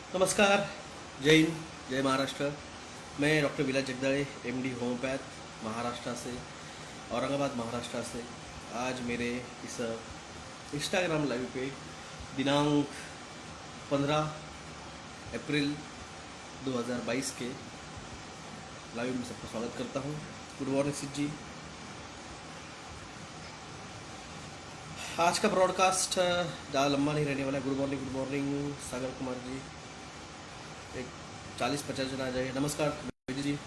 नमस्कार। जय हिंद, जय महाराष्ट्र। मैं डॉक्टर विलास जगदाळे, एमडी होम्योपैथ, महाराष्ट्र से, औरंगाबाद महाराष्ट्र से। आज मेरे इस इंस्टाग्राम लाइव पे दिनांक 15 अप्रैल 2022 के लाइव में सबका स्वागत करता हूँ। गुड मॉर्निंग सिद्ध जी। आज का ब्रॉडकास्ट ज़्यादा लंबा नहीं रहने वाला है। Good morning Sagar Kumar ji. एक 40-50 जण आ जाए। नमस्कार जी।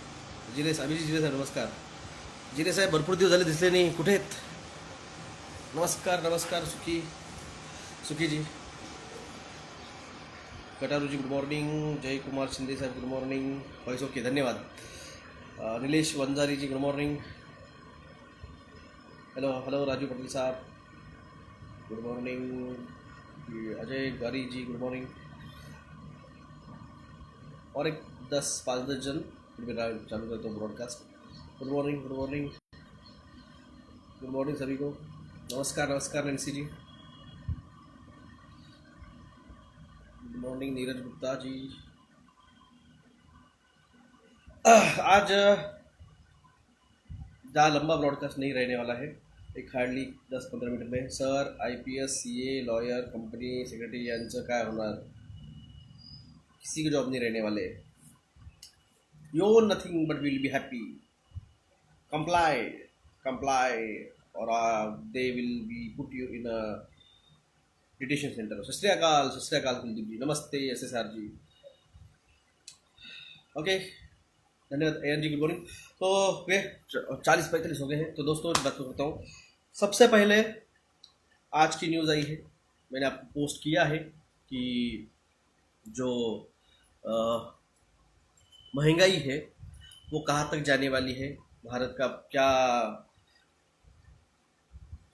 जिरे साहेब, अभिजी जिरे साहेब नमस्कार। जिरे साहेब भरपूर दिवस झाले दिसले नाही, कुठे आहेत? नमस्कार सुखी जी। कटारू जी गुड मॉर्निंग। जय कुमार शिंदे साहेब गुड मॉर्निंग। वॉइस ओके, धन्यवाद। Nilesh Vanjari ji good morning. Hello Raju Patel साहब गुड मॉर्निंग। अजय गारी जी गुड मॉर्निंग। और एक 10-5-10 जन फिर मेरा चालू करता हूँ ब्रॉडकास्ट। गुड मॉर्निंग सभी को। नमस्कार Nancy ji. Good morning Neeraj Gupta ji. आज ज़्यादा लंबा ब्रॉडकास्ट नहीं रहने वाला है, एक हार्डली 10-15 मिनट में। Sir IPS CA lawyer company secretary यांचं काय होणार? किसी के जॉब नहीं रहने वाले। You nothing but will be happy. Comply और they will be put you in a detention centre. सत श्री अकाल कुलदीप जी। नमस्ते SSR जी। ओके, धन्यवाद AR जी। Good morning. तो वे 40-45 हो गए हैं। तो दोस्तों बात करता हूँ। सबसे पहले आज की न्यूज़ आई है, मैंने आपको पोस्ट किया है कि जो महंगाई है वो कहाँ तक जाने वाली है, भारत का क्या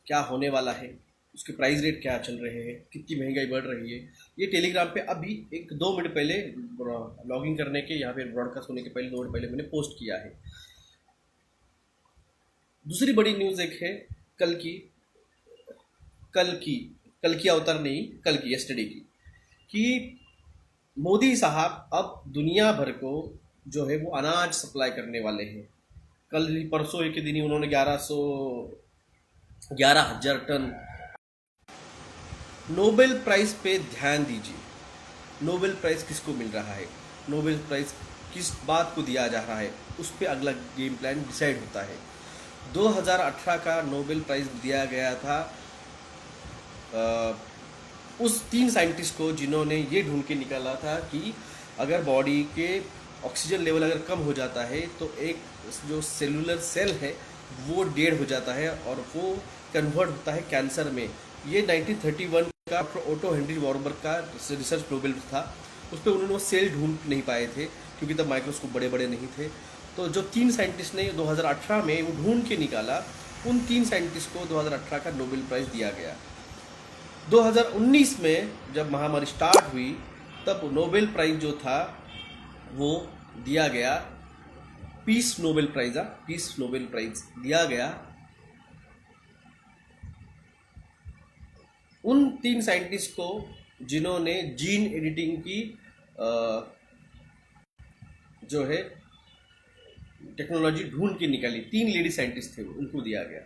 क्या होने वाला है, उसके प्राइस रेट क्या चल रहे हैं, कितनी महंगाई बढ़ रही है। ये टेलीग्राम पे अभी 1-2 मिनट पहले लॉगिन करने के, यहाँ पे ब्रॉडकास्ट होने के पहले 2 मिनट पहले मैंने पोस्ट किया है। दूसरी बड़ी न्यूज़ एक है कल की अवतार नहीं, कल की यस्टरडे की, कि मोदी साहब अब दुनिया भर को जो है वो अनाज सप्लाई करने वाले हैं। कल परसों एक ही दिन ही उन्होंने 11,000 टन। नोबेल प्राइज पे ध्यान दीजिए, नोबेल प्राइज किसको मिल रहा है, नोबेल प्राइज किस बात को दिया जा रहा है, उस पर अगला गेम प्लान डिसाइड होता है। 2018 का नोबेल प्राइज दिया गया था उस 3 साइंटिस्ट को जिन्होंने ये ढूंढ के निकाला था कि अगर बॉडी के ऑक्सीजन लेवल अगर कम हो जाता है तो एक जो सेलुलर सेल है वो डेड हो जाता है और वो कन्वर्ट होता है कैंसर में। ये 1931 का ओटो हेनरी वॉरबर्ग का रिसर्च नोबेल था। उस पर उन्होंने वो सेल ढूंढ नहीं पाए थे क्योंकि तब माइक्रोस्कोप बड़े बड़े नहीं थे। तो जो 3 साइंटिस्ट ने 2018 में वो ढूंढ के निकाला, उन 3 साइंटिस्ट को 2018 का नोबेल प्राइज़ दिया गया। 2019 में जब महामारी स्टार्ट हुई तब नोबेल प्राइज़ जो था वो दिया गया, पीस नोबेल प्राइज़ दिया गया उन 3 साइंटिस्ट को जिन्होंने जीन एडिटिंग की जो है टेक्नोलॉजी ढूंढ के निकाली। 3 लेडी साइंटिस्ट थे, उनको दिया गया।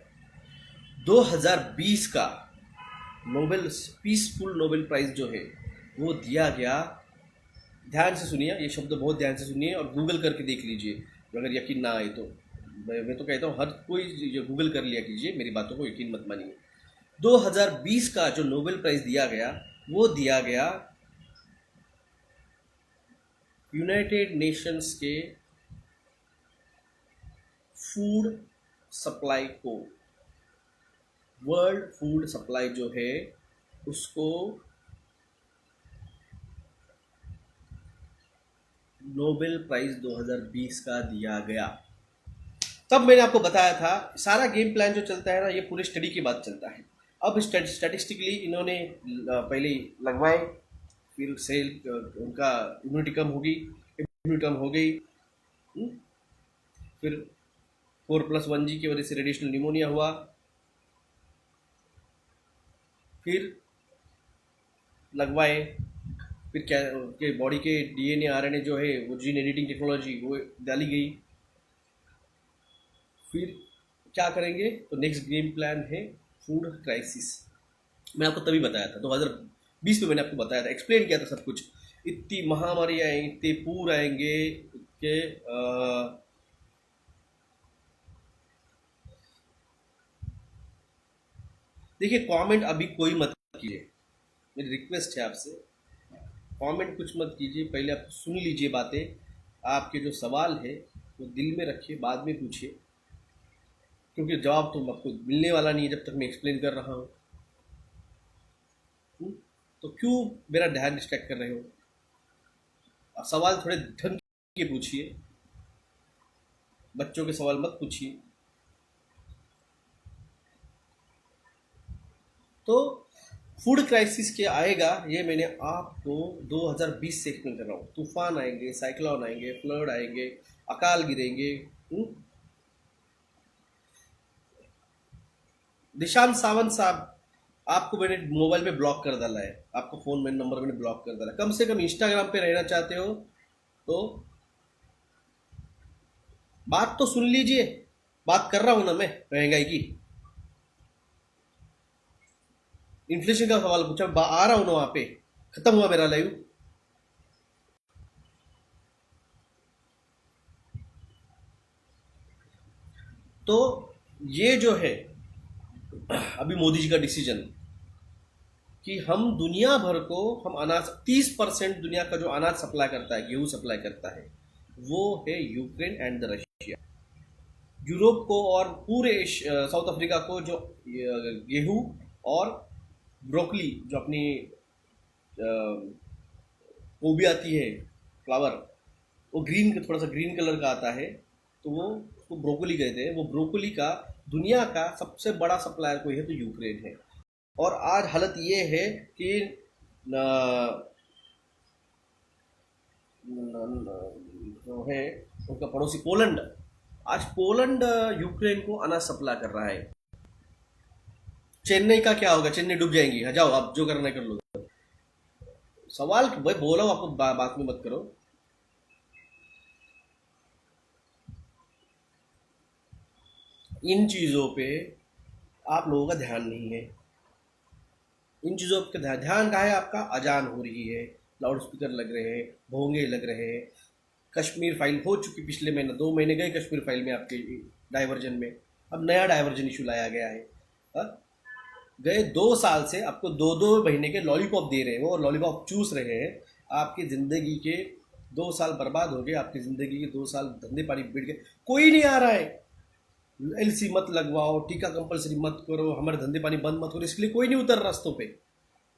2020 का नोबेल पीसफुल नोबेल प्राइज जो है वो दिया गया, ध्यान से सुनिए, ये शब्द बहुत ध्यान से सुनिए और गूगल करके देख लीजिए अगर यकीन ना आए तो। मैं तो कहता हूँ हर कोई गूगल कर लिया कीजिए, मेरी बातों को यकीन मत मानिए। 2020 का जो नोबेल प्राइज दिया गया वो दिया गया यूनाइटेड नेशंस के फूड सप्लाई को। वर्ल्ड फूड सप्लाई जो है उसको नोबेल प्राइज 2020 का दिया गया। तब मैंने आपको बताया था सारा गेम प्लान जो चलता है ना, ये पूरे स्टडी के बाद चलता है। अब स्टैटिस्टिकली इन्होंने पहले लगवाए, फिर सेल उनका इम्यूनिटी कम हो गई, फिर 4+1G की वजह से रेडिएशनल निमोनिया हुआ, फिर लगवाए फिर क्या के बॉडी के डीएनए आरएनए जो है वो जीन एडिटिंग टेक्नोलॉजी वो डाली गई। फिर क्या करेंगे, तो नेक्स्ट गेम प्लान है फूड क्राइसिस। मैं आपको तभी बताया था 2020 में, मैंने आपको बताया था, एक्सप्लेन किया था सब कुछ। इतनी महामारी आएंगी, इतने पूर आएंगे कि देखिए कमेंट अभी कोई मत कीजिए, मेरी रिक्वेस्ट है आपसे, कमेंट कुछ मत कीजिए, पहले आप सुन लीजिए बातें। आपके जो सवाल है वो दिल में रखिए, बाद में पूछिए, क्योंकि जवाब तो आपको मिलने वाला नहीं है जब तक मैं एक्सप्लेन कर रहा हूँ। तो क्यों मेरा ध्यान डिस्ट्रैक्ट कर रहे हो? सवाल थोड़े ढंग के पूछिए, बच्चों के सवाल मत पूछिए। तो फूड क्राइसिस क्या आएगा ये मैंने आपको 2020 से एक्सप्लेन कर रहा हूँ। तूफान आएंगे, साइक्लोन आएंगे, फ्लड आएंगे, अकाल गिरेंगे। निशांत सावंत साहब, आपको मैंने मोबाइल में ब्लॉक कर डाला है, आपको फोन में नंबर मैंने ब्लॉक कर डाला। कम से कम इंस्टाग्राम पे रहना चाहते हो तो बात तो सुन लीजिए, बात कर रहा हूं ना मैं महंगाई की, इन्फ्लेशन का सवाल पूछा, आ रहा हूं ना वहां पे। खत्म हुआ मेरा लाइव। तो ये जो है अभी मोदी जी का डिसीजन कि हम दुनिया भर को हम अनाज 30% दुनिया का जो अनाज सप्लाई करता है, गेहूं सप्लाई करता है, वो है Ukraine and the Russia. Europe को और पूरे साउथ अफ्रीका को जो गेहूं और ब्रोकली जो अपनी गोभी आती है, फ्लावर, वो ग्रीन, थोड़ा सा ग्रीन कलर का आता है, तो वो उसको ब्रोकली कहते हैं। वो ब्रोकली का दुनिया का सबसे बड़ा सप्लायर कोई है तो यूक्रेन है। और आज हालत ये है कि जो है उनका पड़ोसी पोलैंड, आज पोलैंड यूक्रेन को अनाज सप्लाई कर रहा है। चेन्नई का क्या होगा? चेन्नई डूब जाएंगी। हाँ जाओ, आप जो करना है कर लो। सवाल भाई बोला हूं आपको, बात में मत करो। इन चीजों पे आप लोगों का ध्यान नहीं है। इन चीज़ों पे ध्यान कहाँ है आपका? अजान हो रही है, लाउड स्पीकर लग रहे हैं, भोंगे लग रहे हैं। कश्मीर फाइल हो चुकी, पिछले महीने 2 महीने गए कश्मीर फाइल में आपके डाइवर्जन में, अब नया डाइवर्जन इशू लाया गया है। हा? गए 2 साल से आपको 2-2 महीने के लॉलीपॉप दे रहे हैं, वो लॉलीपॉप चूस रहे हैं। आपकी ज़िंदगी के 2 साल बर्बाद हो गए, आपकी ज़िंदगी के 2 साल धंधे पानी बिगड़ गए। कोई नहीं आ रहा है, एलसी मत लगवाओ, टीका कंपलसरी मत करो, हमारे धंधे पानी बंद मत करो, इसके लिए कोई नहीं उतर रास्तों पे।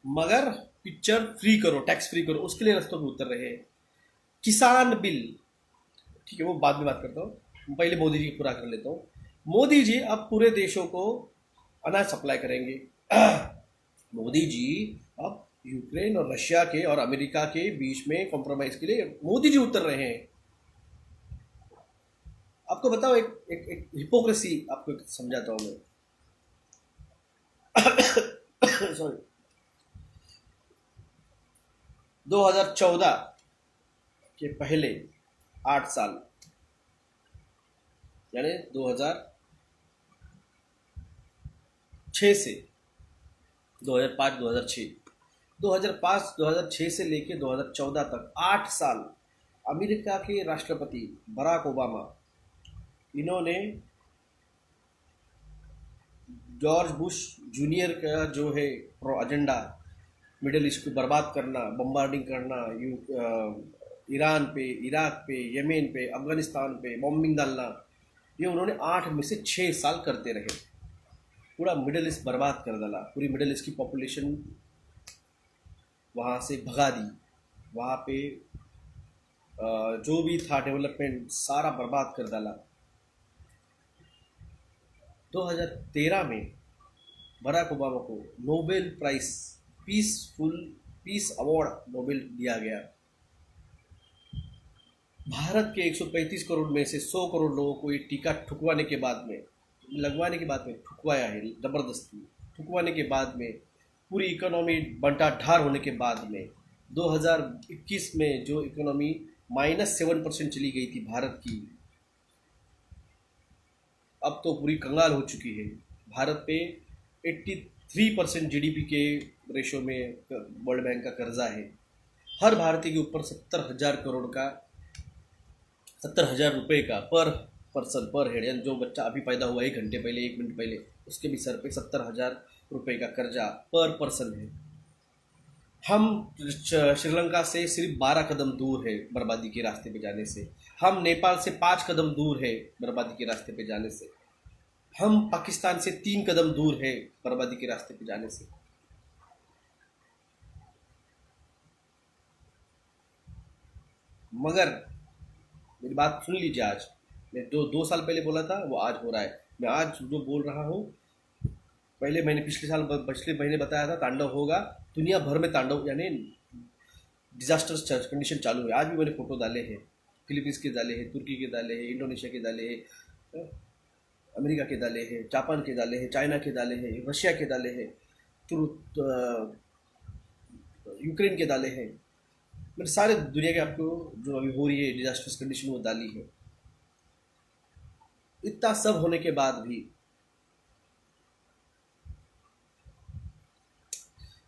मगर पिक्चर फ्री करो, टैक्स फ्री करो, उसके लिए रास्तों पे उतर रहे हैं। किसान बिल, ठीक है वो बाद में बात करता हूँ, पहले मोदी जी पूरा कर लेता हूँ। मोदी जी अब पूरे देशों को अनाज सप्लाई करेंगे। मोदी जी अब यूक्रेन और रशिया के और अमेरिका के बीच में कॉम्प्रोमाइज के लिए मोदी जी उतर रहे हैं। आपको बताओ एक हिपोक्रेसी आपको समझाता हूं मैं। सॉरी, 2014 के पहले 8 साल, यानी 2006 से 2005 2006, 2005 2006 से लेके 2014 तक 8 साल अमेरिका के राष्ट्रपति बराक ओबामा, इन्होंने जॉर्ज बुश जूनियर का जो है एजेंडा, मिडिल ईस्ट को बर्बाद करना, बम्बार्डिंग करना, ईरान पे, इराक पे, यमेन पे, अफगानिस्तान पे बॉम्बिंग डालना, ये उन्होंने 8 में से 6 साल करते रहे। पूरा मिडिल ईस्ट बर्बाद कर डाला, पूरी मिडिल ईस्ट की पॉपुलेशन वहाँ से भगा दी, वहाँ पे जो भी था डेवलपमेंट सारा बर्बाद कर डाला। 2013 में बराक ओबामा को Nobel prize peace award Nobel दिया गया। भारत के 135 करोड़ में से 100 करोड़ लोगों को ये टीका ठुकवाने के बाद में, लगवाने के बाद में ठुकवाया है जबरदस्ती, ठुकवाने के बाद में पूरी इकोनॉमी बंटा ढार होने के बाद में 2021 में जो इकोनॉमी -7% चली गई थी भारत की, अब तो पूरी कंगाल हो चुकी है। भारत पे 83% जीडीपी के रेशो में वर्ल्ड बैंक का कर्जा है। हर भारतीय के ऊपर 70,000 रुपए का पर पर्सन पर हेड, यानी जो बच्चा अभी पैदा हुआ 1 घंटे पहले 1 मिनट पहले, उसके भी सर पे 70,000 रुपए का कर्जा पर पर्सन है। हम श्रीलंका से सिर्फ 12 कदम दूर है बर्बादी के रास्ते पे जाने से। हम नेपाल से 5 कदम दूर है बर्बादी के रास्ते पे जाने से। हम पाकिस्तान से 3 कदम दूर है बर्बादी के रास्ते पे जाने से। मगर मेरी बात सुन लीजिए, आज मैं जो 2 साल पहले बोला था वो आज हो रहा है। मैं आज जो बोल रहा हूँ, पहले मैंने पिछले महीने बताया था तांडव होगा। दुनिया भर में तांडव यानी डिजास्टर कंडीशन चालू है। आज भी मैंने फोटो डाले हैं, फिलीपींस के डाले हैं, तुर्की के डाले हैं, इंडोनेशिया के डाले हैं, अमेरिका के डाले हैं, जापान के डाले हैं, चाइना के डाले हैं, रशिया के डाले हैं, यूक्रेन के डाले हैं। मैंने सारे दुनिया के आपको जो अभी हो रही है डिजास्टर्स कंडीशन वो डाली है। इतना सब होने के बाद भी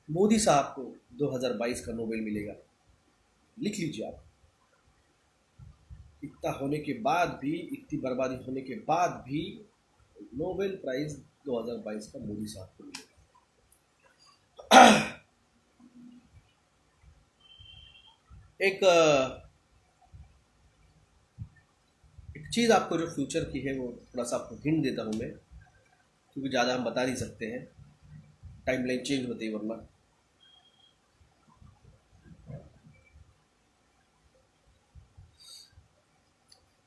मोदी साहब को 2022 का नोबेल मिलेगा। लिख लीजिए आप। इतना होने के बाद भी, इतनी बर्बादी होने के बाद भी नोबेल प्राइज 2022 का मोदी साहब को मिलेगा। एक चीज़ आपको जो फ्यूचर की है वो थोड़ा सा आपको हिंट देता हूँ मैं, क्योंकि ज़्यादा हम बता नहीं सकते हैं, टाइमलाइन चेंज होती है वरना।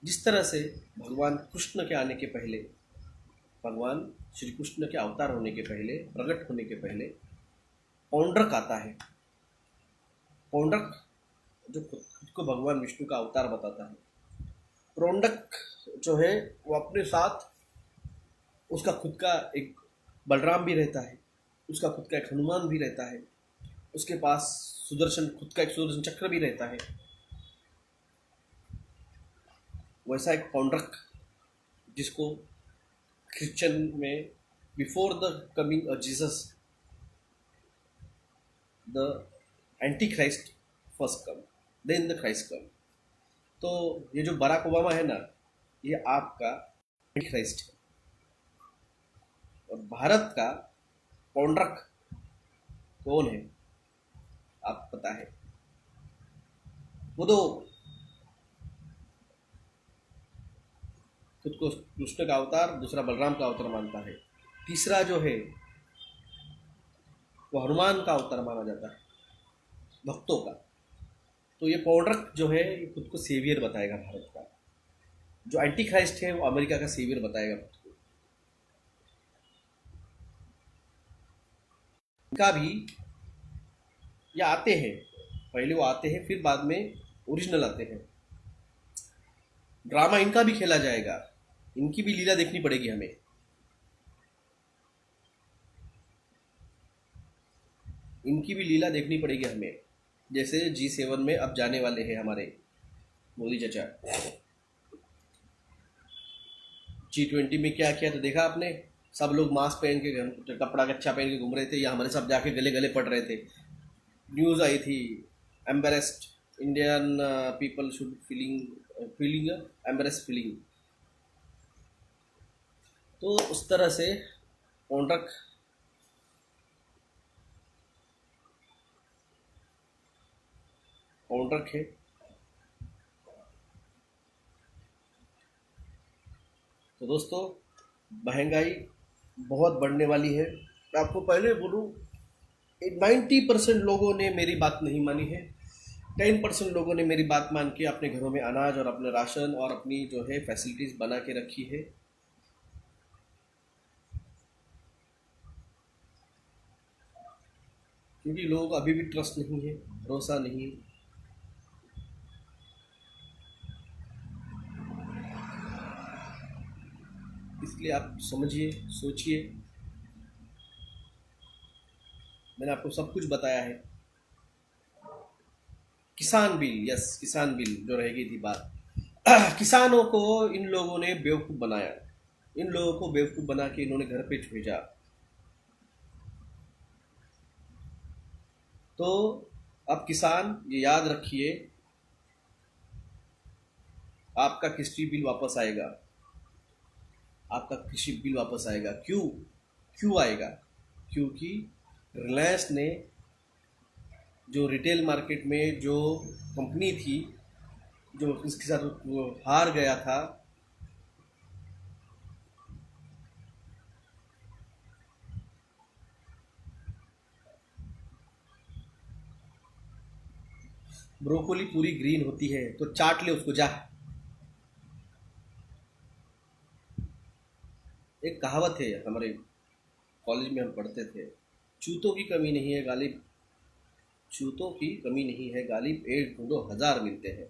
जिस तरह से भगवान कृष्ण के आने के पहले, भगवान श्री कृष्ण के अवतार होने के पहले, प्रकट होने के पहले पौंड्रक आता है। पौंड्रक जो खुद को भगवान विष्णु का अवतार बताता है। पौंड्रक जो है वो अपने साथ उसका खुद का एक बलराम भी रहता है, उसका खुद का एक हनुमान भी रहता है, उसके पास खुद का एक सुदर्शन चक्र भी रहता है। वैसा एक पौंड्रक जिसको क्रिश्चियन में before the coming Jesus the Antichrist first come then the Christ come. तो ये जो बराक ओबामा है ना, ये आपका एंटी क्राइस्ट है। और भारत का पौंड्रक कौन है आप पता है? वो तो खुद को कृष्ण का अवतार, दूसरा बलराम का अवतार मानता है, तीसरा जो है वो हनुमान का अवतार माना जाता है भक्तों का। तो ये पौंड्रक जो है ये खुद को सेवियर बताएगा भारत का। जो एंटी क्राइस्ट है वो अमेरिका का सेवियर बताएगा खुद को। इनका भी ये आते हैं, पहले वो आते हैं फिर बाद में ओरिजिनल आते हैं। ड्रामा इनका भी खेला जाएगा, इनकी भी लीला देखनी पड़ेगी हमें। इनकी भी लीला देखनी पड़ेगी हमें। जैसे G7 में अब जाने वाले हैं हमारे मोदी चाचा। G20 में क्या किया तो देखा आपने, सब लोग मास्क पहन के, कपड़ा कच्चा पहन के घूम रहे थे, या हमारे सब जाके गले गले पड़ रहे थे। न्यूज़ आई थी, embarrassed Indian people should feeling embarrassed feeling. तो उस तरह से पौंड्रक है। तो दोस्तों महंगाई बहुत बढ़ने वाली है। मैं आपको पहले बोलूँ, 90% लोगों ने मेरी बात नहीं मानी है। 10% लोगों ने मेरी बात मान के अपने घरों में अनाज और अपने राशन और अपनी जो है फैसिलिटीज़ बना के रखी है। क्योंकि लोग अभी भी ट्रस्ट नहीं है, भरोसा नहीं। इसलिए आप समझिए, सोचिए। मैंने आपको सब कुछ बताया है। किसान बिल, यस किसान बिल जो रह गई थी बात। किसानों को इन लोगों ने बेवकूफ़ बनाया, इन लोगों को बेवकूफ़ बना के इन्होंने घर पे भेजा। तो अब किसान ये याद रखिए, आपका कृषि बिल वापस आएगा, आपका कृषि बिल वापस आएगा। क्यों क्यों आएगा? क्योंकि रिलायंस ने जो रिटेल मार्केट में जो कंपनी थी जो इसके साथ वो हार गया था, ब्रोकोली पूरी ग्रीन होती है तो चाट ले उसको जा। एक कहावत है हमारे कॉलेज में हम पढ़ते थे, चूतों की कमी नहीं है गालिब, चूतों की कमी नहीं है गालिब, एक ढूंढो हजार मिलते हैं,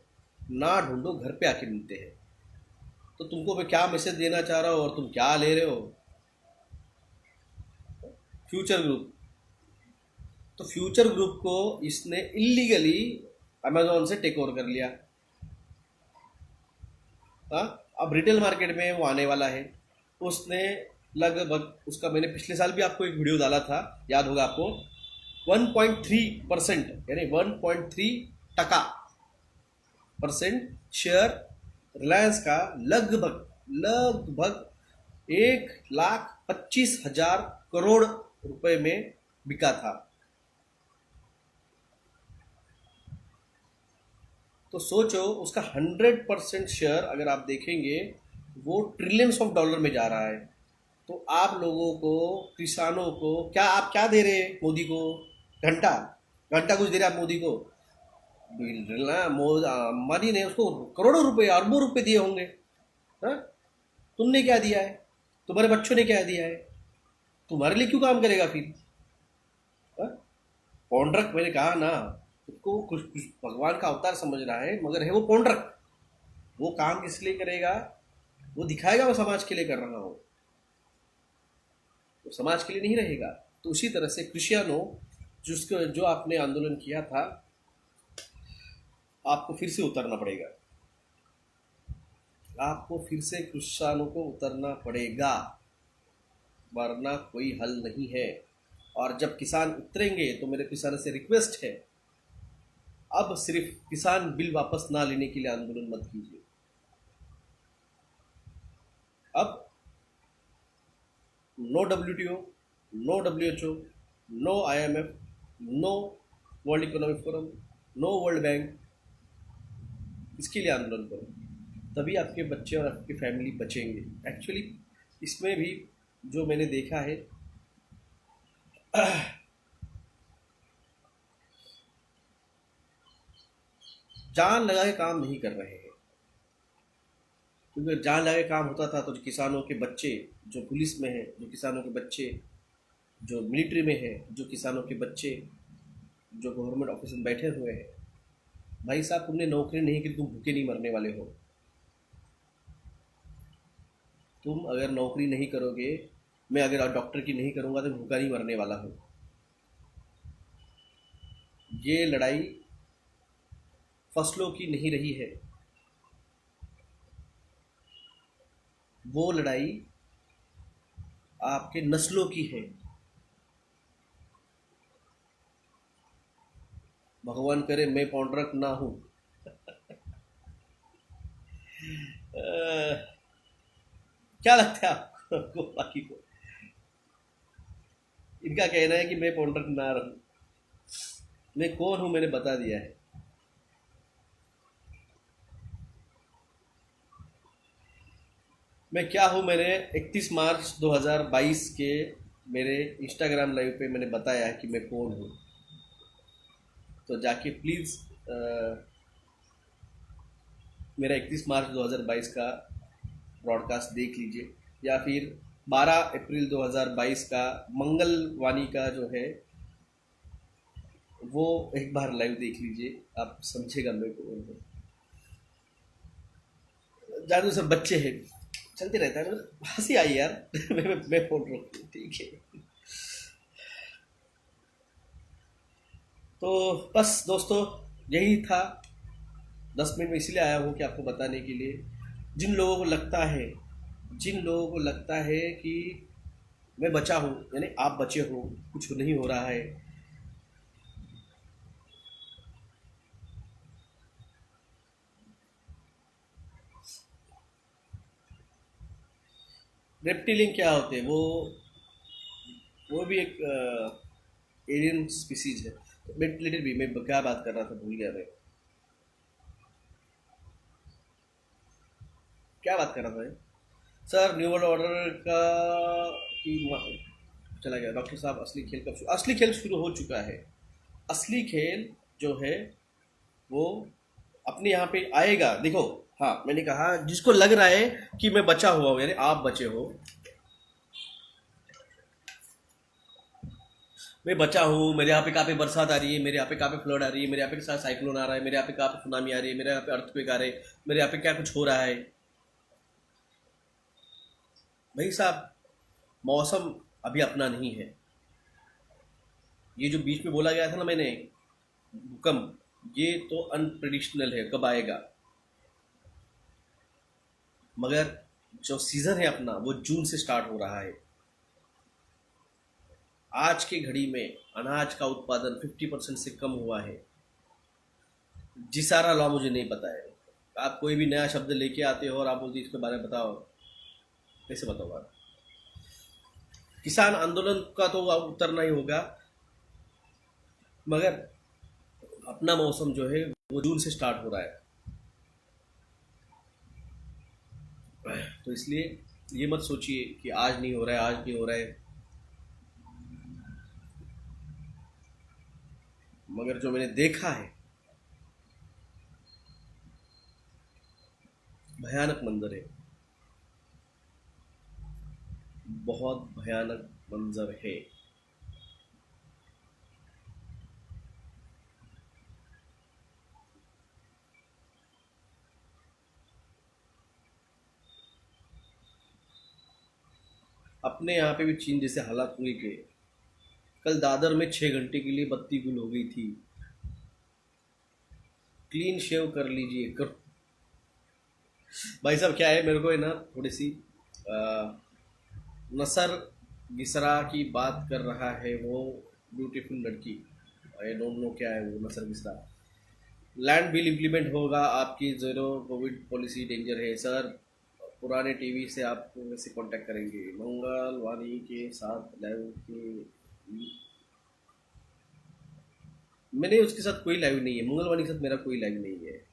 ना ढूंढो घर पे आके मिलते हैं। तो तुमको मैं क्या मैसेज देना चाह रहा हूँ और तुम क्या ले रहे हो? फ्यूचर ग्रुप, तो फ्यूचर ग्रुप को इसने इलीगली अमेजोन से टेक ओवर कर लिया। हाँ, अब रिटेल मार्केट में वो आने वाला है। उसने लगभग, उसका मैंने पिछले साल भी आपको एक वीडियो डाला था, याद होगा आपको, 1.3% यानी 1.3% परसेंट शेयर रिलायंस का लगभग लगभग 1,25,000 करोड़ रुपए में बिका था। तो सोचो उसका 100% शेयर अगर आप देखेंगे वो ट्रिलियंस ऑफ डॉलर में जा रहा है। तो आप लोगों को, किसानों को क्या, आप क्या दे रहे हैं मोदी को? घंटा घंटा कुछ दे रहे हैं आप मोदी को? अंबानी ने उसको करोड़ों रुपए अरबों रुपए दिए होंगे। हाँ, तुमने क्या दिया है? तुम्हारे बच्चों ने क्या दिया है? तुम्हारे लिए क्यों काम करेगा फिर? पौंड्रक, मैंने कहा ना, उसको कुछ कुछ भगवान का अवतार समझ रहा है मगर है वो पौंड्रक। वो काम किस लिए करेगा? वो दिखाएगा वो समाज के लिए कर रहा हो, वो समाज के लिए नहीं रहेगा। तो उसी तरह से क्रिश्चियनों, जिसको जो आपने आंदोलन किया था, आपको फिर से उतरना पड़ेगा, आपको फिर से क्रिश्चियनों को उतरना पड़ेगा, वरना कोई हल नहीं है। और जब किसान उतरेंगे तो मेरे किसानों से रिक्वेस्ट है, अब सिर्फ किसान बिल वापस ना लेने के लिए आंदोलन मत कीजिए। अब no WTO, no WHO, no IMF, no World Economic Forum, no World Bank, इसके लिए आंदोलन करो, तभी आपके बच्चे और आपकी फैमिली बचेंगे। एक्चुअली इसमें भी जो मैंने देखा है, जान लगा के काम नहीं कर रहे हैं। क्योंकि जान लगा के काम होता था तो जो किसानों के बच्चे जो पुलिस में हैं, जो किसानों के बच्चे जो मिलिट्री में हैं, जो किसानों के बच्चे जो गवर्नमेंट ऑफिस में बैठे हुए हैं, भाई साहब तुमने नौकरी नहीं की, तुम भूखे नहीं मरने वाले हो। तुम अगर नौकरी नहीं करोगे, मैं अगर डॉक्टर की नहीं करूँगा तो भूखा नहीं मरने वाला हूँ। ये लड़ाई फसलों की नहीं रही है, वो लड़ाई आपके नस्लों की है। भगवान करे मैं पौंड्रक ना हूँ। क्या लगता है आपको बाकी को? इनका कहना है कि मैं पौंड्रक ना रहूं। मैं कौन हूं मैंने बता दिया है। मैं क्या हूं, मैंने 31 मार्च 2022 के मेरे इंस्टाग्राम लाइव पे मैंने बताया है कि मैं कौन हूं। तो जाके प्लीज़ मेरा 31 मार्च 2022 का ब्रॉडकास्ट देख लीजिए, या फिर 12 अप्रैल 2022 का मंगलवाणी का जो है वो एक बार लाइव देख लीजिए, आप समझेगा मैं कौन हूँ। जानू सब बच्चे हैं, चलते रहता है, हंसी आई यार। मैं फोन रहा हूँ, ठीक है। तो बस दोस्तों, यही था, 10 मिनट में इसलिए आया हूँ कि आपको बताने के लिए, जिन लोगों को लगता है जिन लोगों को लगता है कि मैं बचा हूँ, यानी आप बचे हो, कुछ नहीं हो रहा है। रेप्टिलियन क्या होते हैं? वो भी एक एलियन स्पीसीज है। रिलेटेड भी मैं क्या बात कर रहा था, भूल गया मैं, क्या बात कर रहा था मैं? सर, न्यू वर्ल्ड ऑर्डर का की चला गया डॉक्टर साहब। असली खेल शुरू हो चुका है। असली खेल जो है वो अपने यहाँ पे आएगा, देखो। हाँ, मैंने कहा जिसको लग रहा है कि मैं बचा हुआ हूँ, यानी आप बचे हो, मैं बचा हूँ, मेरे यहाँ पे कहाँ पे बरसात आ रही है, मेरे यहाँ पे कहाँ पे फ्लड आ रही है, मेरे यहाँ पे साथ साइक्लोन आ रहा है, मेरे यहाँ पे कहाँ पे सुनामी आ रही है, मेरे यहाँ पे अर्थक्वेक आ रहे हैं, मेरे यहाँ पे क्या कुछ हो रहा है। भाई साहब, मौसम अभी अपना नहीं है। ये जो बीच में बोला गया था ना मैंने, भूकंप, ये तो अनप्रिडिक्शनल है, कब आएगा। मगर जो सीजन है अपना, वो जून से स्टार्ट हो रहा है। आज की घड़ी में अनाज का उत्पादन 50% से कम हुआ है। जिसारा लॉ मुझे नहीं पता है। आप कोई भी नया शब्द लेके आते हो और आप बोलते इसके बारे में बताओ, कैसे बताओ आप? किसान आंदोलन का तो अब उतरना ही होगा, मगर अपना मौसम जो है वो जून से स्टार्ट हो रहा है। तो इसलिए ये मत सोचिए कि आज नहीं हो रहा है, आज नहीं हो रहा है। मगर जो मैंने देखा है, भयानक मंजर है, बहुत भयानक मंजर है। अपने यहाँ पे भी चीन जैसे हालात हुए के, कल दादर में 6 घंटे के लिए बत्ती गुल हो गई थी। क्लीन शेव कर लीजिए कर। भाई साहब क्या है, मेरे को है ना थोड़ी सी नसर गिसरा की बात कर रहा है वो ब्यूटीफुल लड़की। आई डोंट नो क्या है वो नसर गिसरा। लैंड बिल इम्प्लीमेंट होगा, आपकी ज़ीरो कोविड पॉलिसी डेंजर है सर। पुराने टीवी से आपको वैसे कांटेक्ट करेंगे मंगलवाणी के साथ लाइव के। मैंने उसके साथ कोई लाइव नहीं है, मंगलवाणी के साथ मेरा कोई लाइव नहीं है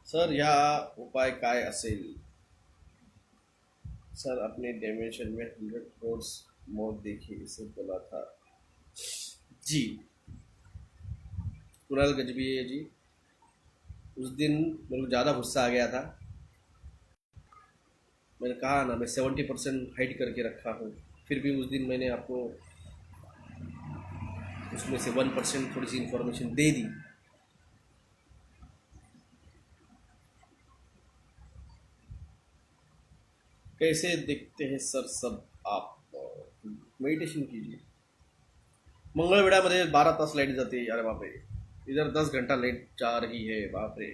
सर। या उपाय काय असेल सर? अपने डायमेंशन में 100 करोड़ मौत देखी, इसे बोला था जी। कुणाल गजबी है जी। उस दिन मेरे को ज़्यादा गुस्सा आ गया था। मैंने कहा ना, मैं 70% हाइड करके रखा हूँ, फिर भी उस दिन मैंने आपको उसमें से 1% थोड़ी सी इंफॉर्मेशन दे दी। कैसे देखते हैं सर सब आप? मेडिटेशन कीजिए। मंगळवेढ्यामध्ये 12 तास लाईट जाते, अरे बापरे। इधर 10 घंटा लाइट जा रही है, बाप रे।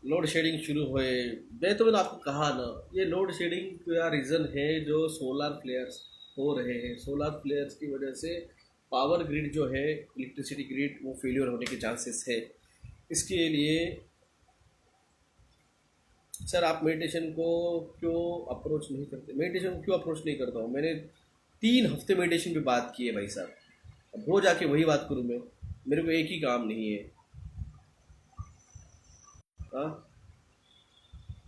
लोड शेडिंग शुरू हुए। मैंने आपको कहा ना, ये लोड शेडिंग का रीज़न है जो सोलर फ्लेयर्स हो रहे हैं। सोलर फ्लेयर्स की वजह से पावर ग्रिड जो है, इलेक्ट्रिसिटी ग्रिड, वो फेलियर होने के चांसेस है। इसके लिए सर आप मेडिटेशन को क्यों अप्रोच नहीं करते? मेडिटेशन को क्यों अप्रोच नहीं करता हूँ? मैंने 3 हफ्ते मेडिटेशन पे बात की है भाई साहब। अब हो जाके वही बात करूँ मैं? मेरे को एक ही काम नहीं है। हाँ,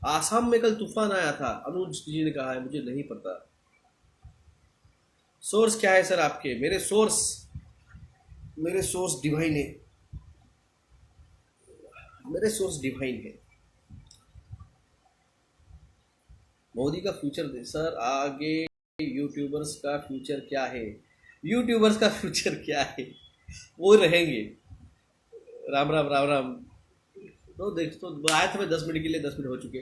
आसाम में कल तूफान आया था, अनुज जी ने कहा है, मुझे नहीं पता। सोर्स क्या है सर आपके? मेरे सोर्स डिवाइन है। मेरे सोर्स डिवाइन है। मोदी का फ्यूचर दे सर आगे। यूट्यूबर्स का फ्यूचर क्या है? यूट्यूबर्स का फ्यूचर क्या है? वो रहेंगे। राम राम राम राम। तो देख, तो आए थे मैं 10 मिनट के लिए, 10 मिनट हो चुके।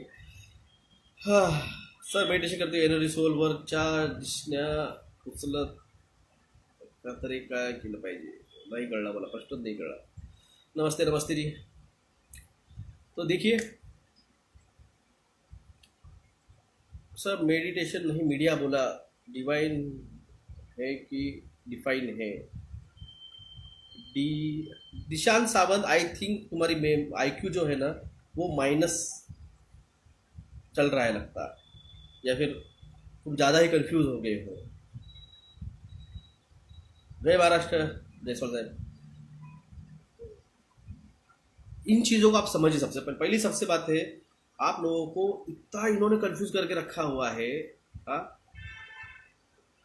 हाँ, सर मेडिटेशन करते एनर्जी सोल वर चार्ज उचलत तरी काय केलं पाहिजे नाही कळलं मला, प्रश्नच नाही कळला. नमस्ते नमस्ते जी. तो देखिए सर, मेडिटेशन नहीं मीडिया बोला, डिवाइन है कि डिफाइन है. D Dishant Sawant, I think तुम्हारी में आईक्यू जो है ना वो माइनस चल रहा है लगता है, या फिर तुम ज़्यादा ही कंफ्यूज हो गए हो. जय महाराष्ट्र जयसवाल साहब. इन चीज़ों को आप समझिए. सबसे पहली सबसे बात है, आप लोगों को इतना इन्होंने कंफ्यूज करके रखा हुआ है. हाँ,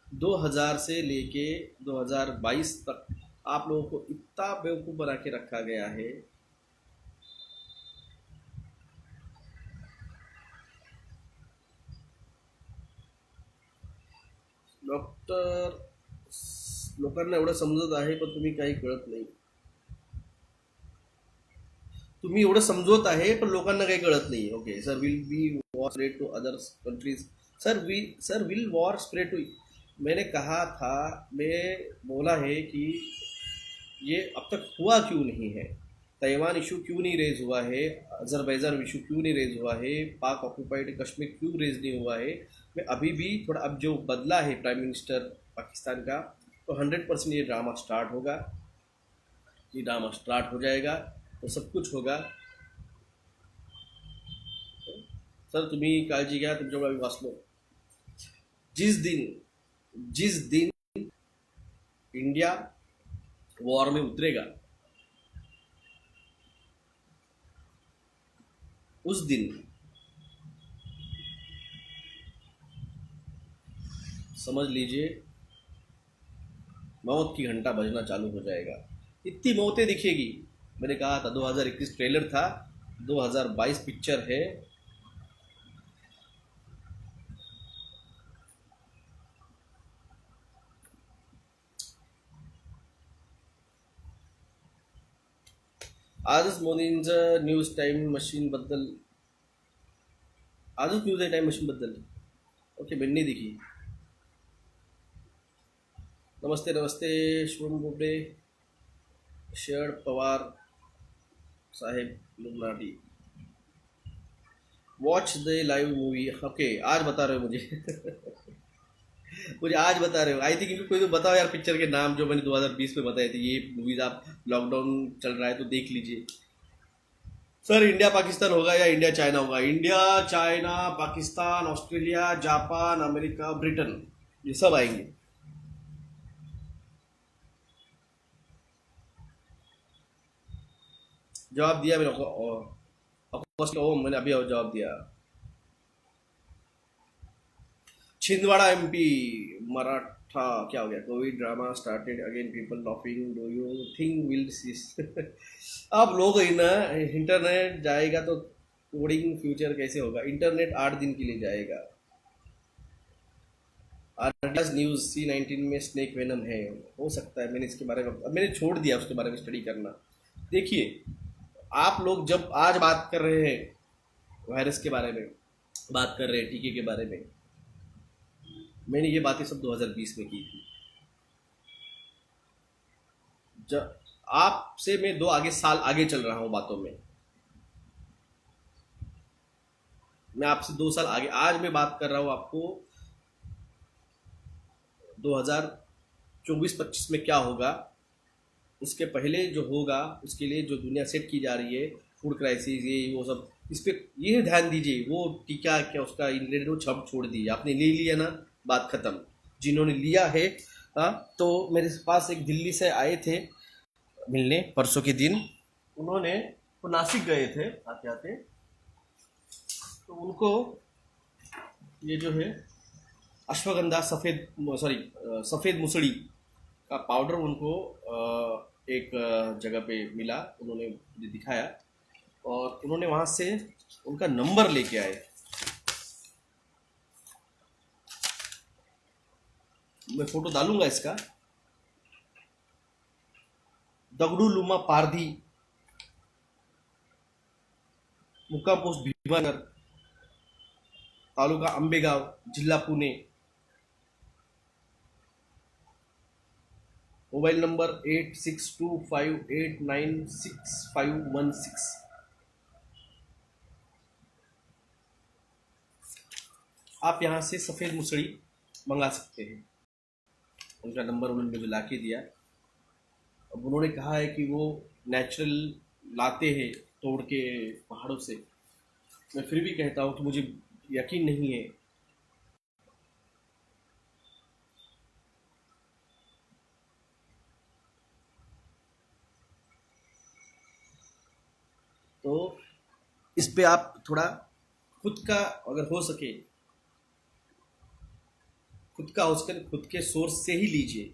2000 से लेके 2022 तक आप लोगों को इतना बेवकूफ़ बना के रखा गया है. डॉक्टर लोकांना एवढं समजत आहे पण तुम्ही काही कळत नाही. तुम्ही एवढं समजवत आहे पण लोकांना काही कळत नाही. Okay sir, will be war spread to other countries. Sir will war spread to. मैंने कहा था, मैं बोला है कि ये अब तक हुआ क्यों नहीं है, ताइवान इशू क्यों नहीं रेज हुआ है, अजरबैजान इशू क्यों नहीं रेज हुआ है, पाक ऑक्यूपाइड कश्मीर क्यों रेज नहीं हुआ है. मैं अभी भी थोड़ा, अब जो बदला है प्राइम मिनिस्टर पाकिस्तान का, तो 100% ये ड्रामा स्टार्ट होगा. ये ड्रामा स्टार्ट हो जाएगा तो सब कुछ होगा. सर तुम्ही काळजी घ्या, तुमच्याकडे आम्ही वाचलो. जिस दिन इंडिया वॉर में उतरेगा उस दिन समझ लीजिए मौत की घंटा बजना चालू हो जाएगा. इतनी मौतें दिखेगी. मैंने कहा था 2021 ट्रेलर था, 2022 पिक्चर है. आजच मोदींचं न्यूज टाईम मशीन बद्दल, आजच न्यूज टाईम मशीन बद्दल. ओके, मैंने देखी. नमस्ते नमस्ते शुभम बोबडे, शरद पवार साहेब लुनाटी. Watch the live movie. Okay, आज बता रहे हो मुझे. मुझे आज बता रहे हो. आई थिंक कोई तो बताओ यार पिक्चर के नाम जो मैंने 2020 में बताए थे. ये मूवीज आप, लॉकडाउन चल रहा है तो देख लीजिए. सर इंडिया पाकिस्तान होगा या इंडिया चाइना होगा? India China Pakistan Australia Japan America Britain, ये सब आएंगे. जवाब दिया मैंने. मैंने अभी जवाब दिया. छिंदवाड़ा एमपी मराठा. क्या हो गया? Covid drama started again, people laughing, do you think will cease. अब लोग ना, इंटरनेट जाएगा तो कोडिंग फ्यूचर कैसे होगा? इंटरनेट 8 दिन के लिए जाएगा. आरटीएस न्यूज C19 में स्नेक वेनम है, हो सकता है. मैंने इसके बारे में, मैंने छोड़ दिया उसके बारे में स्टडी करना. देखिए, आप लोग जब आज बात कर रहे हैं वायरस के बारे में, बात कर रहे हैं टीके के बारे में, मैंने ये बातें सब 2020 में की थी. जब आपसे मैं 2 साल आगे चल रहा हूँ बातों में, मैं आपसे 2 साल आगे. आज मैं बात कर रहा हूँ आपको 2024-25 में क्या होगा, उसके पहले जो होगा उसके लिए जो दुनिया सेट की जा रही है, फूड क्राइसिस, ये वो सब, इस पर ये ध्यान दीजिए. वो टीका क्या उसका इंग्रेडिएंट वो छप छोड़ दीजिए. आपने ले लिया ना, बात खत्म. जिन्होंने लिया है, हाँ, तो मेरे पास एक दिल्ली से आए थे मिलने परसों के दिन. उन्होंने, वो नासिक गए थे आते आते, तो उनको ये जो है अश्वगंधा सफ़ेद मुसड़ी का पाउडर उनको एक जगह पे मिला. उन्होंने मुझे दिखाया और उन्होंने वहाँ से उनका नंबर लेके आए. मैं फोटो डालूंगा इसका. दगडूलुमा पारधी, मुक्काम पोस्ट भीमानगर, तालुका आंबेगाव, जिल्हा पुणे. Mobile number 8625896516। आप यहाँ से सफ़ेद मुसड़ी मंगा सकते हैं। उनका नंबर उन्होंने मुझे ला के दिया। अब उन्होंने कहा है कि वो नेचुरल लाते हैं तोड़ के पहाड़ों से। मैं फिर भी कहता हूँ कि मुझे यकीन नहीं है। तो इस पे आप थोड़ा खुद का, अगर हो सके खुद का, उसके खुद के सोर्स से ही लीजिए।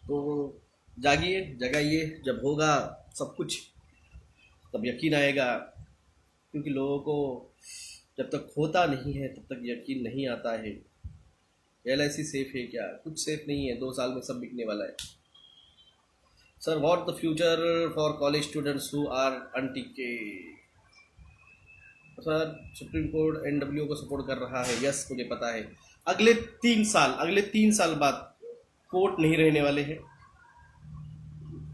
तो जागिए, जगाइए। जब होगा सब कुछ तब यकीन आएगा, क्योंकि लोगों को जब तक होता नहीं है तब तक यकीन नहीं आता है। LIC सेफ है क्या? कुछ सेफ नहीं है, 2 साल में सब बिकने वाला है। Sir, what the future for college students who are unticketed? Sir, supreme court NWO को सपोर्ट कर रहा है। यस, मुझे पता है। अगले 3 साल बाद कोर्ट नहीं रहने वाले हैं।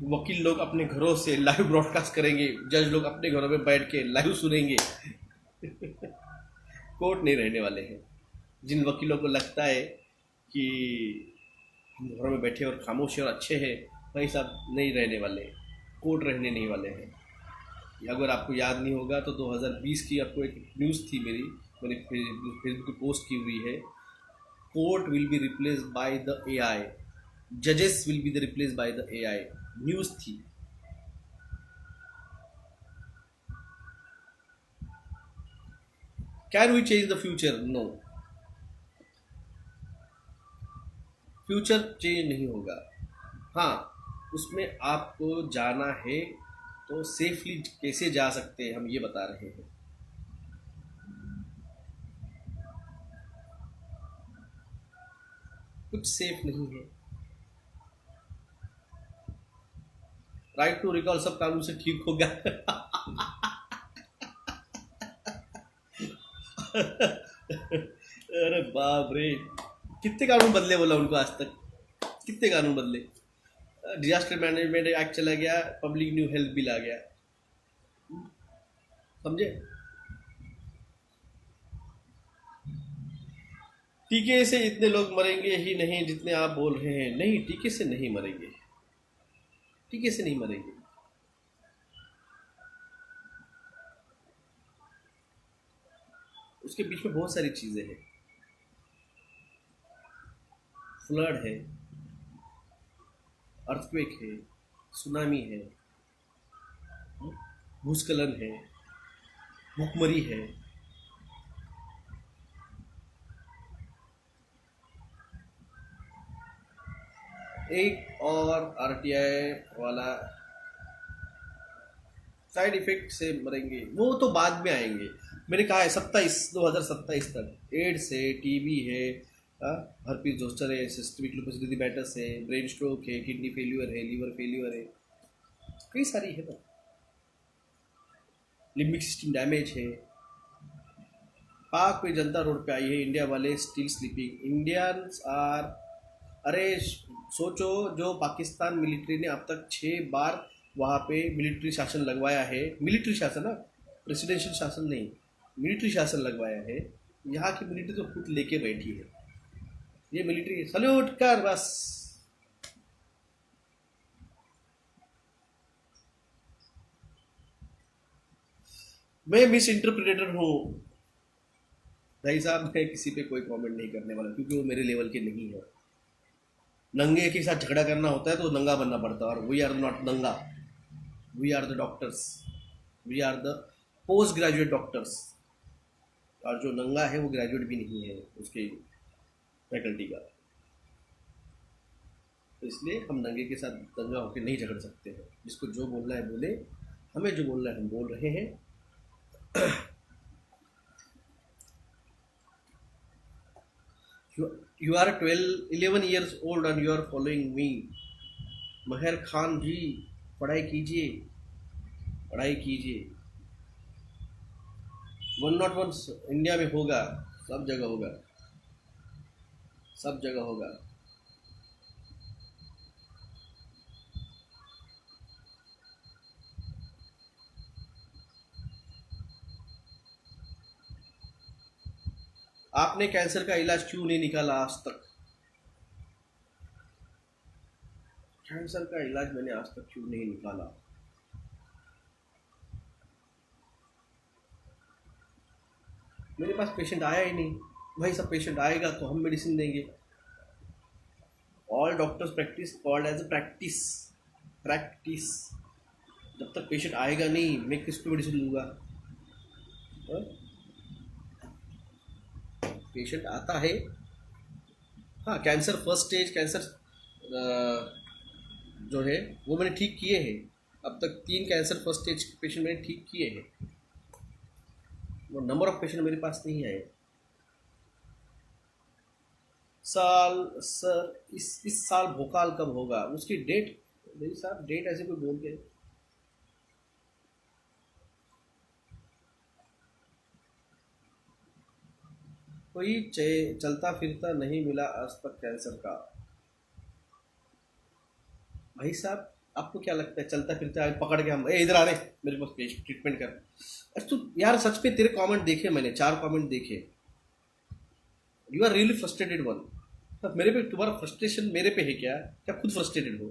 वकील लोग अपने घरों से लाइव ब्रॉडकास्ट करेंगे, जज लोग अपने घरों में बैठ के लाइव सुनेंगे। कोर्ट नहीं रहने वाले हैं। जिन वकीलों को लगता है कि हम घरों में बैठे और खामोश और अच्छे हैं, भाई साहब नहीं रहने वाले। कोर्ट रहने नहीं वाले हैं। अगर आपको याद नहीं होगा तो 2020 की आपको एक न्यूज़ थी मैंने फेसबुक पे पोस्ट की हुई है। Court will be replace by the AI, जजेस will be the replace by the AI। News थी। Can we change the future? No, future change नहीं होगा। हाँ, उसमें आपको जाना है तो सेफली कैसे जा सकते हैं हम ये बता रहे हैं। कुछ सेफ नहीं है। राइट टू रिकॉल सब कानून से ठीक हो गया। अरे बाप रे, कितने कानून बदले बोला उनको आज तक, कितने कानून बदले। डिजास्टर मैनेजमेंट एक्ट चला गया, पब्लिक न्यू हेल्थ बिल आ गया, समझे। टीके से इतने लोग मरेंगे ही नहीं जितने आप बोल रहे हैं। नहीं, टीके से नहीं मरेंगे, टीके से नहीं मरेंगे। उसके बीच में बहुत सारी चीजें हैं। फ्लड है, अर्थक्वेक है, सुनामी है, भूस्खलन है, भूखमरी है। एक और RTI वाला साइड इफेक्ट से मरेंगे, वो तो बाद में आएंगे। मैंने कहा है 2027 तक एड्स है, TB है, हर्पीस जोस्टर है, सिस्टमिक लूपस एरिथेमेटस है, ब्रेन स्ट्रोक है, किडनी फेल्यूर है, लीवर फेल्यूर है, कई सारी है ना। लिम्बिक सिस्टम डैमेज है। पाक पे जनता रोड पे आई है, इंडिया वाले स्टिल स्लीपिंग। इंडियंस आर, अरे सोचो, जो पाकिस्तान मिलिट्री ने अब तक 6 बार वहाँ पे मिलिट्री शासन लगवाया है, मिलिट्री शासन ना, प्रेसिडेंशियल शासन नहीं, मिलिट्री शासन लगवाया है। यहाँ की मिलिट्री तो खुद लेके बैठी है। ये मिलिट्री सल्यूट कर बस। मैं मिस इंटरप्रिटेटर हूँ भाई साहब। मैं किसी पे कोई कमेंट नहीं करने वाला, क्योंकि वो मेरे लेवल के नहीं है। नंगे के साथ झगड़ा करना होता है तो नंगा बनना पड़ता है, और वी आर नॉट नंगा, we are the doctors, we are the post graduate doctors. और जो नंगा है वो ग्रेजुएट भी नहीं है उसके फैकल्टी का। तो इसलिए हम नंगे के साथ दंगा होकर नहीं झगड़ सकते हैं। जिसको जो बोलना है बोले, हमें जो बोलना है हम बोल रहे हैं। You are 12, 11 years old and you are following me. महर खान जी, पढ़ाई कीजिए, पढ़ाई कीजिए। 101 इंडिया में होगा, सब जगह होगा, सब जगह होगा। आपने कैंसर का इलाज क्यों नहीं निकाला आज तक? कैंसर का इलाज मैंने आज तक क्यों नहीं निकाला? मेरे पास पेशेंट आया ही नहीं। भाई सब पेशेंट आएगा तो हम मेडिसिन देंगे। All doctors practice called as a practice. Practice. जब तक पेशेंट आएगा नहीं, मैं किसको मेडिसिन दूंगा? पेशेंट आता है। हाँ, कैंसर फर्स्ट स्टेज कैंसर जो है वो मैंने ठीक किए हैं। अब तक 3 कैंसर फर्स्ट स्टेज पेशेंट मैंने ठीक किए हैं। वो नंबर ऑफ पेशेंट मेरे पास नहीं आए। साल सर इस साल भोकाल कब होगा? उसकी डेट मेरी साहब, डेट ऐसे कोई बोल के। कोई चलता फिरता नहीं मिला आज तक कैंसर का। भाई साहब, आपको क्या लगता है चलता फिरता है पकड़ के हम इधर आ रहे मेरे पास ट्रीटमेंट कर? अरे तू यार, सच में तेरे कमेंट देखे मैंने, 4 कमेंट देखे। You are really frustrated one. मेरे पे तुम्हारा फ्रस्ट्रेशन मेरे पे है क्या? क्या खुद फ्रस्ट्रेटेड हो?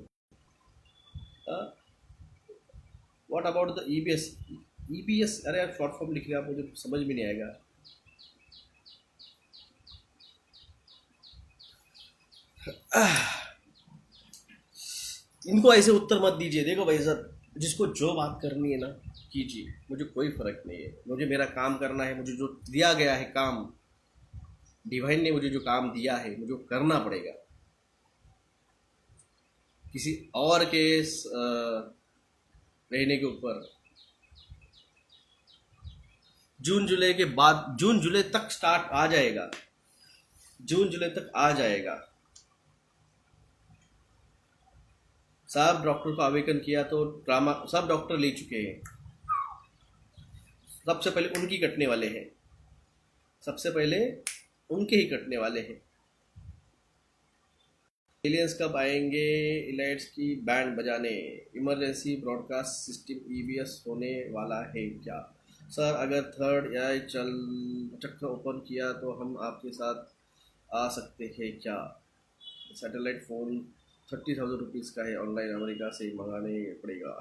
What about the EBS? EBS? अरे यार शॉर्ट फॉर्म लिख रहे आप, मुझे समझ में नहीं आएगा। इनको ऐसे उत्तर मत दीजिए। देखो भाई साहब, जिसको जो बात करनी है ना कीजिए, मुझे कोई फर्क नहीं है। मुझे मेरा काम करना है, मुझे जो दिया गया है काम, डिवाइन ने मुझे जो काम दिया है मुझे करना पड़ेगा। किसी और के रहने के ऊपर। जून जुलाई के बाद, जून जुलाई तक स्टार्ट आ जाएगा, जून जुलाई तक आ जाएगा। सब डॉक्टर को आवेदन किया तो ड्रामा सब डॉक्टर ले चुके हैं। सबसे पहले उनकी कटने वाले हैं, सबसे पहले उनके ही कटने वाले हैं। एलियंस कब आएंगे इलाइट्स की बैंड बजाने? इमरजेंसी ब्रॉडकास्ट सिस्टम ईबीएस होने वाला है क्या? सर अगर थर्ड एआई चक्र ओपन किया तो हम आपके साथ आ सकते हैं क्या? सैटेलाइट फ़ोन 30,000 रुपीज़ का है, ऑनलाइन अमेरिका से मंगाने पड़ेगा।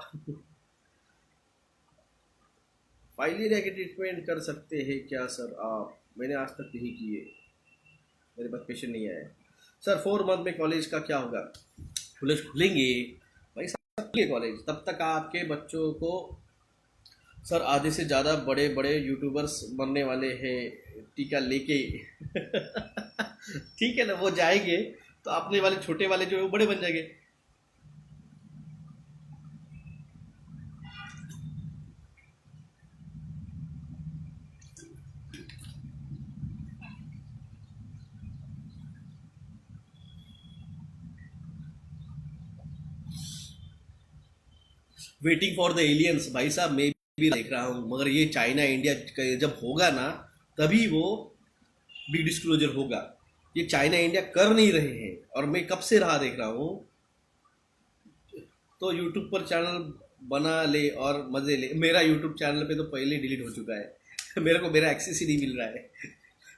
फाइलेरिया की ट्रीटमेंट कर सकते हैं क्या सर आप? मैंने आज तक यही किए, मेरे पास पेशेंट नहीं आए। सर 4 मंथ में कॉलेज का क्या होगा? कॉलेज खुलेंगे भाई साहब, कॉलेज तब तक आपके बच्चों को। सर आधे से ज़्यादा बड़े बड़े यूट्यूबर्स बनने वाले हैं टीका लेके। ठीक है ना, वो जाएंगे तो अपने वाले छोटे वाले जो है वो बड़े बन जाएंगे। वेटिंग फॉर द एलियंस भाई साहब, मैं भी देख रहा हूँ, मगर ये चाइना इंडिया जब होगा ना तभी वो बिग डिस्क्लोजर होगा। ये चाइना इंडिया कर नहीं रहे हैं और मैं कब से रहा देख रहा हूँ। तो यूट्यूब पर चैनल बना ले और मजे ले। मेरा यूट्यूब चैनल पे तो पहले डिलीट हो चुका है। मेरे को मेरा एक्सेस ही नहीं मिल रहा है।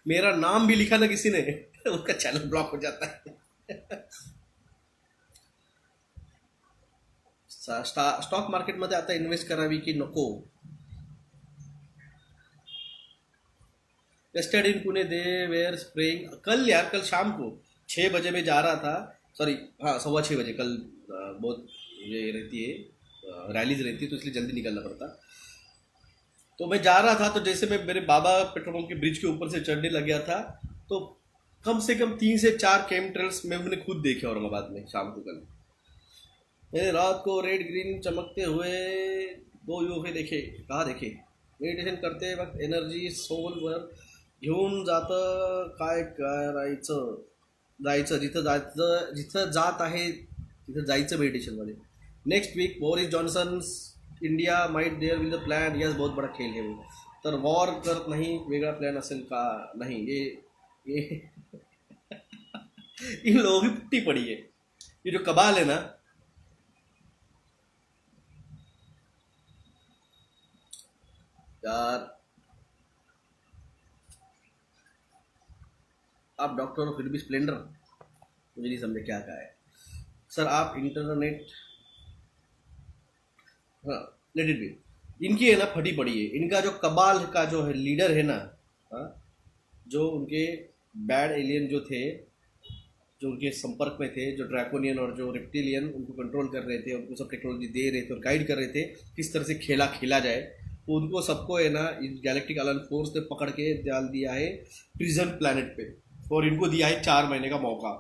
मेरा नाम भी लिखा ना किसी ने, उसका चैनल ब्लॉक हो जाता है। स्टॉक मार्केट मध्ये आता इन्व्हेस्ट करावी की नको? Yesterday in Pune they were spraying. कल यार, कल शाम को 6 बजे में जा रहा था, सॉरी हाँ 6:15 बजे। कल बहुत ये रहती है, रैलीज रहती है तो इसलिए जल्दी निकलना पड़ता। तो मैं जा रहा था तो जैसे मैं मेरे बाबा पेट्रोल पंप के ब्रिज के ऊपर से चढ़ने लग गया था तो कम से कम 3 से 4 केम ट्रेल्स मैंने खुद देखे औरंगाबाद में शाम को। कल मैंने रात को रेड ग्रीन चमकते हुए 2 यूएफओ देखे। कहाँ देखे? मेडिटेशन करते वक्त एनर्जी सोल पर घेऊन जातं काय करायचं, जायचं जिथं जात आहे तिथं जायचं मेडिटेशनमध्ये. Next week Boris Johnson India might there will the plan, yes बहुत बड़ा खेल है वो. तर वॉर करत नाही, वेगळा प्लॅन असेल का? नहीं, ये इन लोगों की पुट्टी पड़ी है. ये जो कबाल है ना यार, आप डॉक्टर हो फिर भी स्प्लेंडर, मुझे नहीं समझे क्या कहा है सर. आप इंटरनेट, हाँ, लेट इट बी. इनकी है ना फटी पड़ी है. इनका जो कबाल का जो है लीडर है ना, हाँ, जो उनके बैड एलियन जो थे, जो उनके संपर्क में थे, जो ड्रैकोनियन और जो रेप्टिलियन उनको कंट्रोल कर रहे थे, उनको सब टेक्नोलॉजी दे रहे थे और गाइड कर रहे थे किस तरह से खेला खेला जाए, तो उनको सबको है ना इस गैलेक्टिक अलायंस फोर्स ने पकड़ के डाल दिया है प्रिजन प्लैनेट पे, और इनको दिया है 4 महीने का मौका.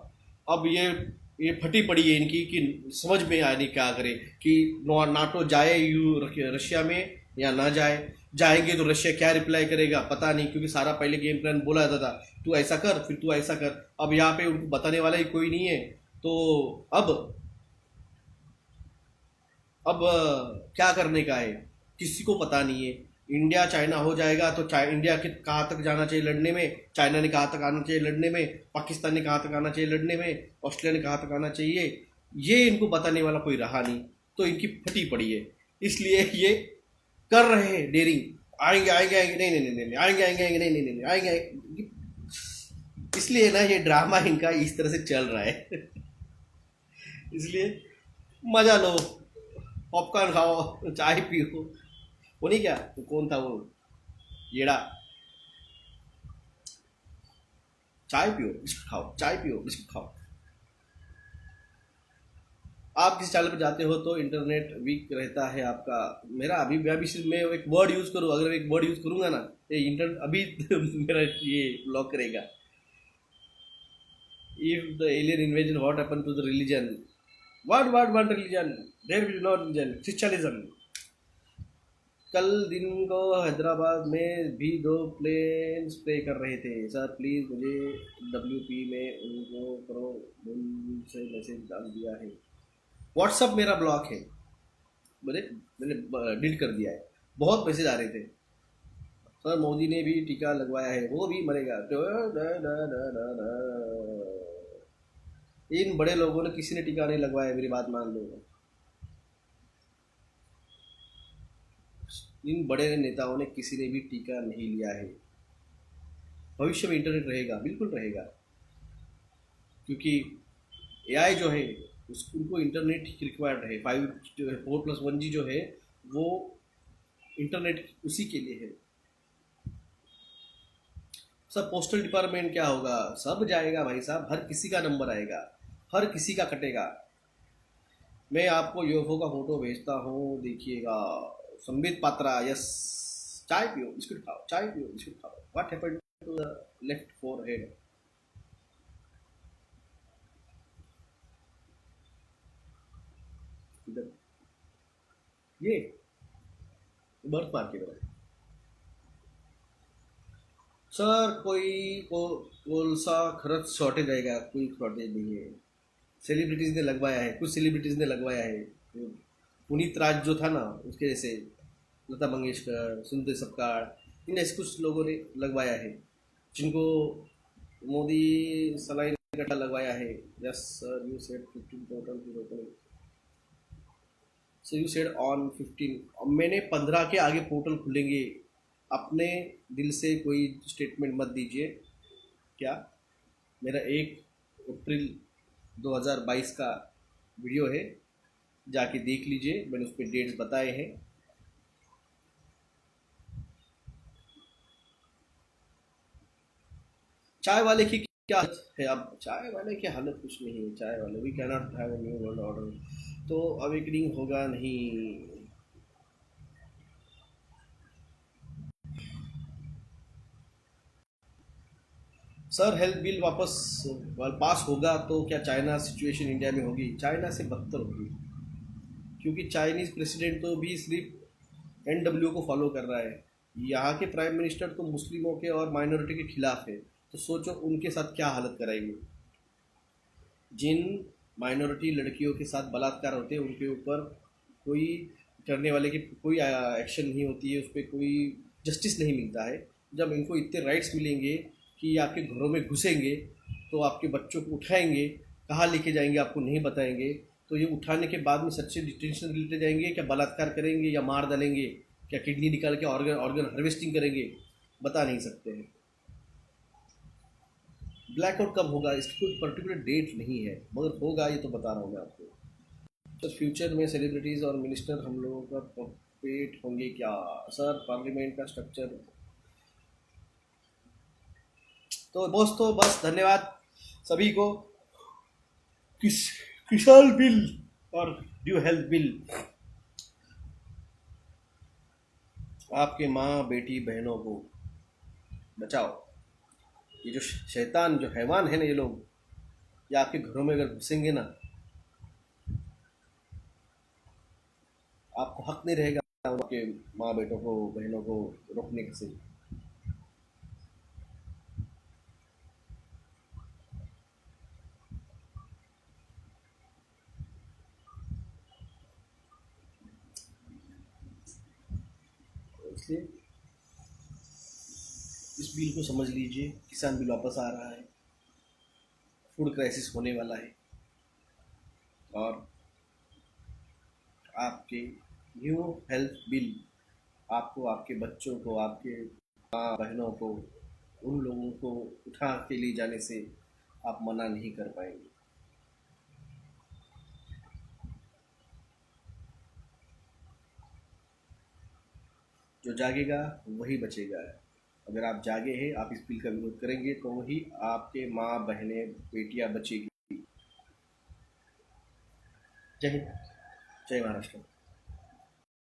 अब ये फटी पड़ी है इनकी कि समझ में आए नहीं क्या करे, कि नाटो जाए रशिया में या ना जाए. जाएंगे तो रशिया क्या रिप्लाई करेगा पता नहीं, क्योंकि सारा पहले गेम प्लान बोला जाता था, तू ऐसा कर फिर तू ऐसा कर. अब यहाँ पे उनको बताने वाला ही कोई नहीं है. तो अब क्या करने का है किसी को पता नहीं है. इंडिया चाइना हो जाएगा तो इंडिया के कहाँ तक जाना चाहिए लड़ने में, चाइना ने कहाँ तक आना चाहिए लड़ने में, पाकिस्तान ने कहाँ तक आना चाहिए लड़ने में, ऑस्ट्रेलिया ने कहाँ तक आना चाहिए, ये इनको बताने वाला कोई रहा नहीं. तो इनकी फटी पड़ी है, इसलिए ये कर रहे हैं डेयरिंग. आएंगे आएंगे आएंगे, नहीं नहीं नहीं नहीं, आएंगे आएंगे आएंगे, नहीं नहीं नहीं आएंगे आएंगे. इसलिए ना ये ड्रामा इनका इस तरह से चल रहा है. इसलिए मजा लो, पॉपकॉर्न खाओ, चाय पियो. वो नहीं क्या, वो कौन था वो येड़ा, चाय पियो बिस्कुट खाओ, चाय पियो बिस्कुट खाओ. आप किसी चैनल पर जाते हो तो इंटरनेट वीक रहता है आपका. मेरा अभी अभी सिर्फ मैं एक वर्ड यूज करूँ, अगर एक वर्ड यूज करूंगा ना, ये इंटरनेट अभी मेरा ये ब्लॉक करेगा. If the alien invasion what happen to the religion, what religion, there will not religion, क्रिश्चियनिज्म. कल दिन को हैदराबाद में भी 2 प्लेन स्प्रे कर रहे थे. सर प्लीज़ मुझे WP में उनको करो, उनसे मैसेज डाल दिया है. व्हाट्सअप मेरा ब्लॉक है, मैंने डिलीट कर दिया है. बहुत मैसेज आ रहे थे, सर मोदी ने भी टीका लगवाया है, वो भी मरेगा. इन बड़े लोगों ने किसी ने टीका नहीं लगवाया, मेरी बात मान लो. इन बड़े नेताओं ने किसी ने भी टीका नहीं लिया है. भविष्य में इंटरनेट रहेगा, बिल्कुल रहेगा, क्योंकि AI जो है उनको इंटरनेट रिक्वायर्ड है. 5 जो है 4+1G जो है वो इंटरनेट उसी के लिए है. सब पोस्टल डिपार्टमेंट क्या होगा, सब जाएगा भाई साहब, हर किसी का नंबर आएगा, हर किसी का कटेगा. मैं आपको यूएफओ का फोटो भेजता हूँ, देखिएगा. संबित पात्रा, यस. चाय पियो बिस्कुट खाओ, चाय पियो बिस्कुट खाओ. What happened to the left forehead? इधर ये बर्थ मार के मेरा. सर कोई सा खरच शॉर्टेज आएगा, कोई शॉर्टेज नहीं है. सेलिब्रिटीज ने लगवाया है, कुछ सेलिब्रिटीज ने लगवाया है. पुनीत राज जो था ना, उसके जैसे लता मंगेशकर, सुनते सपकाड़, इन ऐसे कुछ लोगों ने लगवाया है जिनको मोदी सलाइन का लगवाया है. Yes sir, you said 15 total. So you said on 15. अब मैंने 15 के आगे पोर्टल खुलेंगे. अपने दिल से कोई स्टेटमेंट मत दीजिए. क्या, मेरा 1 अप्रैल 2022 का वीडियो है, जाके देख लीजिए, मैंने उस पर डेट्स बताए हैं. चाय वाले की क्या हालत है? अब चाय वाले की हालत कुछ नहीं है. चाय वाले we can not have a new world order, तो अवेकनिंग होगा नहीं. सर हेल्थ बिल वापस पास होगा तो क्या चाइना सिचुएशन इंडिया में होगी? चाइना से बदतर होगी, क्योंकि चाइनीज प्रेसिडेंट तो भी सिर्फ NW को फॉलो कर रहा है. यहाँ के प्राइम मिनिस्टर तो मुस्लिमों के और माइनॉरिटी के खिलाफ है, तो सोचो उनके साथ क्या हालत कराएंगे। जिन माइनॉरिटी लड़कियों के साथ बलात्कार होते हैं उनके ऊपर कोई करने वाले की कोई एक्शन नहीं होती है, उस पर कोई जस्टिस नहीं मिलता है। जब इनको इतने राइट्स मिलेंगे कि ये आपके घरों में घुसेंगे, तो आपके बच्चों को उठाएंगे, कहाँ लेके जाएंगे आपको नहीं बताएंगे, तो ये उठाने के बाद में सच्चे डिटेंशन लेते जाएंगे, क्या बलात्कार करेंगे या मार डालेंगे, क्या किडनी निकाल के ऑर्गन ऑर्गन हार्वेस्टिंग करेंगे, बता नहीं सकते हैं। ब्लैकआउट कब होगा इसकी कोई पर्टिकुलर डेट नहीं है, मगर होगा, ये तो बता रहा हूँ मैं आपको। तो फ्यूचर में सेलिब्रिटीज़ और मिनिस्टर हम लोगों का पपेट होंगे क्या सर? पार्लियामेंट का स्ट्रक्चर। तो दोस्तों बस धन्यवाद सभी को। किस किसान बिल और ड्यू हेल्थ बिल आपके माँ बेटी बहनों को बचाओ। ये जो शैतान जो हैवान है ना, ये लोग, ये आपके घरों में अगर घुसेंगे ना, आपको हक नहीं रहेगा आपके माँ बेटों को बहनों को रोकने से। इसलिए इस बिल को समझ लीजिए, किसान बिल वापस आ रहा है, फूड क्राइसिस होने वाला है, और आपके न्यू हेल्थ बिल आपको, आपके बच्चों को, आपके माँ बहनों को, उन लोगों को उठा के ले जाने से आप मना नहीं कर पाएंगे। जो जागेगा वही बचेगा। अगर आप जागे हैं, आप इस बिल का विरोध करेंगे, तो वही आपके माँ बहनें बेटियां बचेगी। जय हिंद, जय महाराष्ट्र।